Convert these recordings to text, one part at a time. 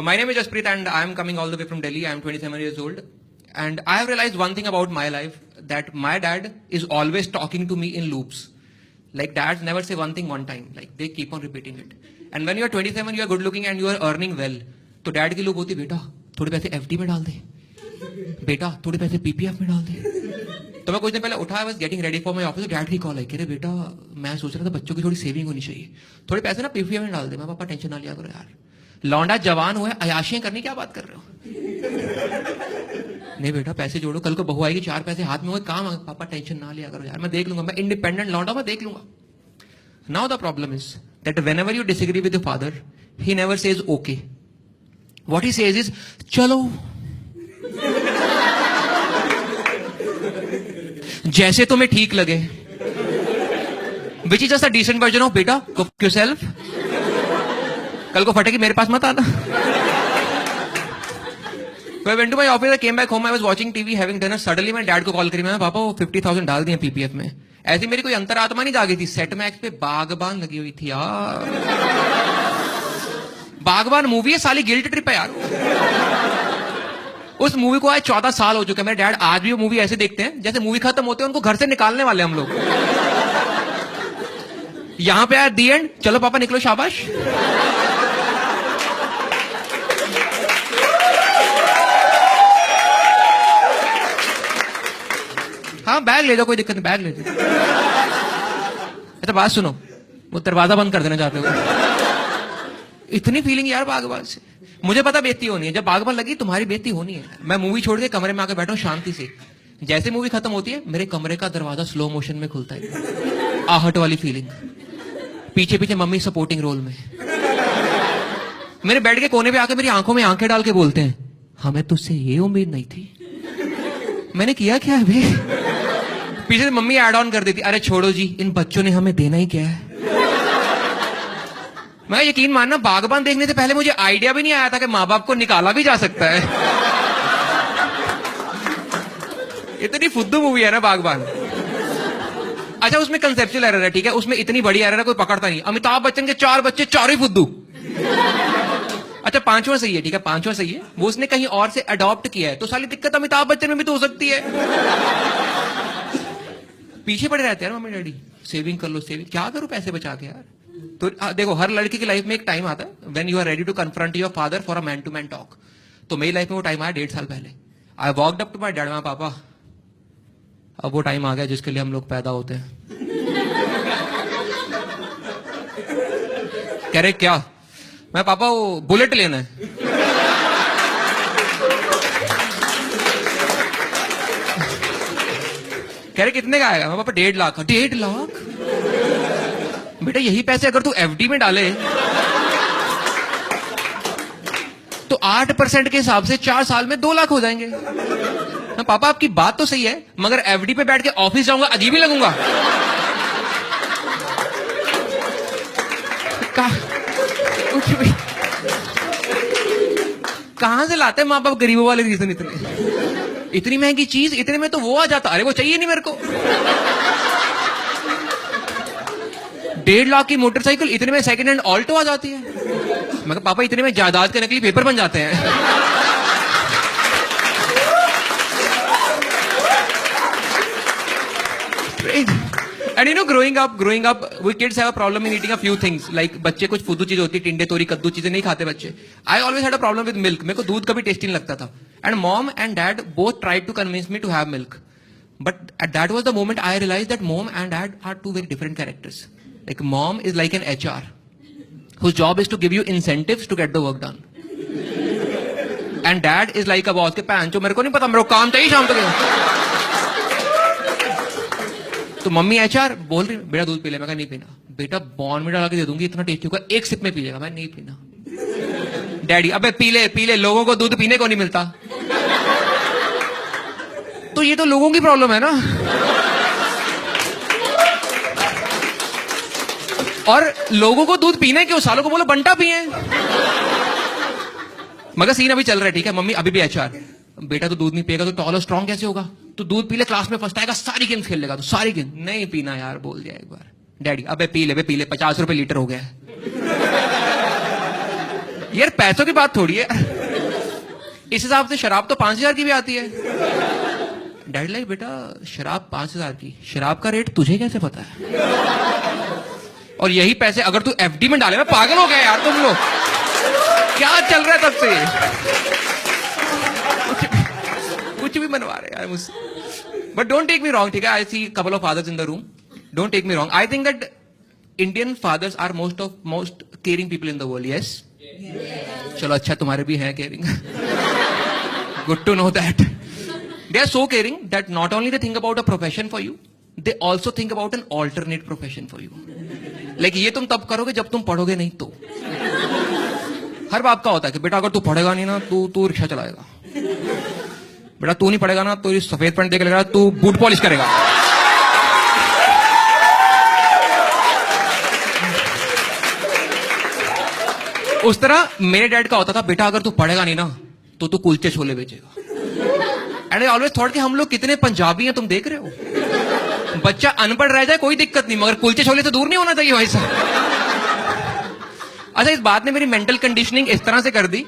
My name is Jaspreet and I am coming all the way from Delhi. I am 27 years old. And I have realized one thing about my life, that my dad is always talking to me in loops. Like dads never say one thing one time. Like they keep on repeating it. And when you are 27, you are good looking and you are earning well. तो dad की loop होती, बेटा थोड़े पैसे FD में डाल दे, बेटा थोड़े पैसे पीपीएफ में डाल दे. तो मैं कुछ दिन पहले उठा, I was getting ready for my office, dad की कॉल आई, कह रहे बेटा मैं सोच रहा था बच्चों की थोड़ी सेविंग होनी चाहिए, थोड़े पैसे ना पीपीएफ में डाल दे. मैं पापा टेंशन ना लिया करो यार, लौंडा जवान हुआ है, अयाशियां करनी क्या बात कर रहे हो. नहीं बेटा पैसे जोड़ो, कल को बहू आएगी, 4 पैसे हाथ में हुए, काम है. पापा टेंशन ना लिया करो यार, मैं देख लूंगा, मैं इंडिपेंडेंट लौंडा, मैं देख लूंगा. Now the problem is that whenever you disagree with your father, he never says okay. What he says is चलो. जैसे तुम्हें ठीक लगे, which is just a decent version of बेटा कुक योरसेल्फ, कल को फटेगी मेरे पास मत आना. So I went to my office, I came back home, I was watching TV, having dinner. Suddenly मैं डैड को कॉल करी, मैं पापा वो 50,000 डाल दिए पीपीएफ में. ऐसी मेरी कोई अंतरात्मा नहीं जागी थी. सेट मैक्स पे बागबान लगी हुई थी यार. बागबान मूवी है साली, गिल्ट ट्रिप है यार. उस मूवी को आज 14 साल हो चुके हैं. मेरे डैड आज भी वो मूवी ऐसे देखते हैं जैसे मूवी खत्म होते हैं उनको घर से निकालने वाले हम लोग. यहां पे यार दी एंड, चलो पापा निकलो शाबाश. हाँ बैग ले जाओ, कोई दिक्कत नहीं, बैग ले जाओ. अच्छा बात सुनो, वो दरवाजा बंद कर देना चाहते हो. इतनी फीलिंग यार बागबान से. मुझे पता बेइज्जती होनी है, जब बागबान लगी तुम्हारी बेइज्जती होनी है. मैं मूवी छोड़ के कमरे में आकर बैठा हूं शांति से. जैसे मूवी खत्म होती है मेरे कमरे का दरवाजा स्लो मोशन में खुलता है. आहट वाली फीलिंग, पीछे पीछे मम्मी सपोर्टिंग रोल में. मेरे बेड के कोने पे आकर मेरी आंखों में आंखें डाल के बोलते हैं, हमें तुझसे ये उम्मीद नहीं थी. मैंने किया क्या है भाई. पीछे से मम्मी ऐड ऑन कर देती, अरे छोड़ो जी, इन बच्चों ने हमें देना ही क्या है. मैं यकीन मानना, बागबान देखने से पहले मुझे आइडिया भी नहीं आया था कि माँ बाप को निकाला भी जा सकता है. इतनी फुद्दू मूवी है ना बागबान. अच्छा उसमें कंसेप्चुअल एरर है, ठीक है, उसमें इतनी बड़ी एरर है कोई पकड़ता नहीं. अमिताभ बच्चन के 4 बच्चे, 4 ही फुद्दू. अच्छा 5वां सही है, ठीक है 5वां सही है, वो उसने कहीं और से अडॉप्ट किया है, तो साली दिक्कत अमिताभ बच्चन में भी तो हो सकती है. पीछे पड़े रहते हैं मम्मी डैडी, सेविंग कर लो सेविंग, क्या करूं पैसे बचा के यार. तो देखो हर लड़की की लाइफ में एक टाइम आता है when you are ready to confront your father for a man to man talk. तो मेरी लाइफ में वो टाइम आया 1.5 साल पहले. I walked up to my dad, पापा अब वो टाइम आ गया जिसके लिए हम लोग पैदा होते हैं. कह रहे क्या. मैं पापा वो बुलेट लेना है. कह रहे कितने का आएगा. मैं पापा 1.5 लाख. 1.5 लाख बेटा, यही पैसे अगर तू एफडी में डाले तो 8% के हिसाब से 4 साल में 2 लाख हो जाएंगे. पापा आपकी बात तो सही है, मगर एफडी पे बैठ के ऑफिस जाऊंगा अजीब ही लगूंगा. कुछ भी कहां से लाते हैं माँ बाप गरीबों वाले रीजन. इतनी महंगी चीज, इतने में तो वो आ जाता, अरे वो चाहिए नहीं मेरे को. 1.5 लाख की मोटरसाइकिल, इतने में सेकंड हैंड ऑल्टो आ जाती है. मैं पापा इतने में जायदाद के नकली पेपर बन जाते हैं. And you know, growing up, we kids have a problem in eating a few things. Like बच्चे कुछ फुद्दू चीज होती है, टिंडे तोरी कद्दू चीजें नहीं खाते बच्चे. I always had a problem with milk. मेरे को दूध कभी टेस्टी नहीं लगता था. And mom and dad both tried to convince me to have milk. But that was the moment I realized that mom and dad are 2 very different characters. Like mom is like an HR whose job is to give you incentives to get the work done. And dad is like a boss के pan जो मेरे को नहीं पता, मेरे को काम चाहिए शाम तक. तो मम्मी एचआर बोल रही बेटा दूध पी ले. मैं कहा नहीं पीना. बेटा बॉर्नविटा डाल के दे दूंगी, इतना टेस्टी होगा, 1 सिप में पी लेगा. मैं नहीं पीना. डैडी अबे पी ले, लोगों को दूध पीने को नहीं मिलता. तो ये तो लोगों की प्रॉब्लम है ना. और लोगों को दूध पीने क्यों, सालों को बोलो बंटा पिए. मगर सीन अभी चल रहा है, ठीक है. मम्मी अभी भी एचआर, बेटा तो दूध नहीं पिएगा तो टॉल और स्ट्रॉन्ग कैसे होगा. तो दूध पी ले, क्लास में फर्स्ट आएगा, सारी गेम्स खेल लेगा. तो सारी गेम नहीं पीना यार, बोल दिया एक बार. डैडी अबे पी ले 50 रुपए लीटर हो गया. यार पैसों की बात थोड़ी है, इस हिसाब से शराब तो 5,000 की भी आती है। डैड लाइक बेटा शराब 5,000 की, शराब का रेट तुझे कैसे पता है? और यही पैसे अगर तू एफडी में डाले ना, पागल हो गया यार तुम लोग, क्या चल रहा है तब से? कुछ भी बनवा रहे यार मुझसे। But don't take me wrong, ठीक है, I see couple of fathers in the room, don't take me wrong, I think that Indian fathers are most caring people in the world. Yes, चलो अच्छा तुम्हारे भी हैं caring, good to know that. They are so caring that not only they think about a profession for you, they also think about an alternate profession for you. Like ये तुम तब करोगे जब तुम पढ़ोगे नहीं तो। हर बाप का होता है कि बेटा अगर तू पढ़ेगा नहीं ना, तू रिक्शा चलाएगा, बेटा तू नहीं पढ़ेगा ना तो सफेद पैंट देख लेगा, तू बूट पॉलिश करेगा। उस तरह मेरे डैड का होता था, बेटा अगर तू पढ़ेगा नहीं ना तो तू कुलचे छोले बेचेगा। एंड आई ऑलवेज थॉट कि हम लोग कितने पंजाबी हैं, तुम देख रहे हो, बच्चा अनपढ़ रह जाए कोई दिक्कत नहीं, मगर कुलचे छोले से दूर नहीं होना चाहिए भाई साहब। अच्छा, इस बात ने मेरी मेंटल कंडीशनिंग इस तरह से कर दी,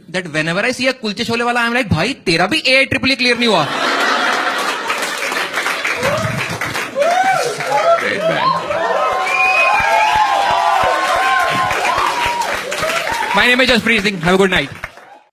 दैट वेन एवर आई सी अ कुलचे छोले वाला आई एम लाइक, भाई तेरा भी AIEEE क्लियर नहीं हुआ। My name is Jaspreet Singh. Have a good night.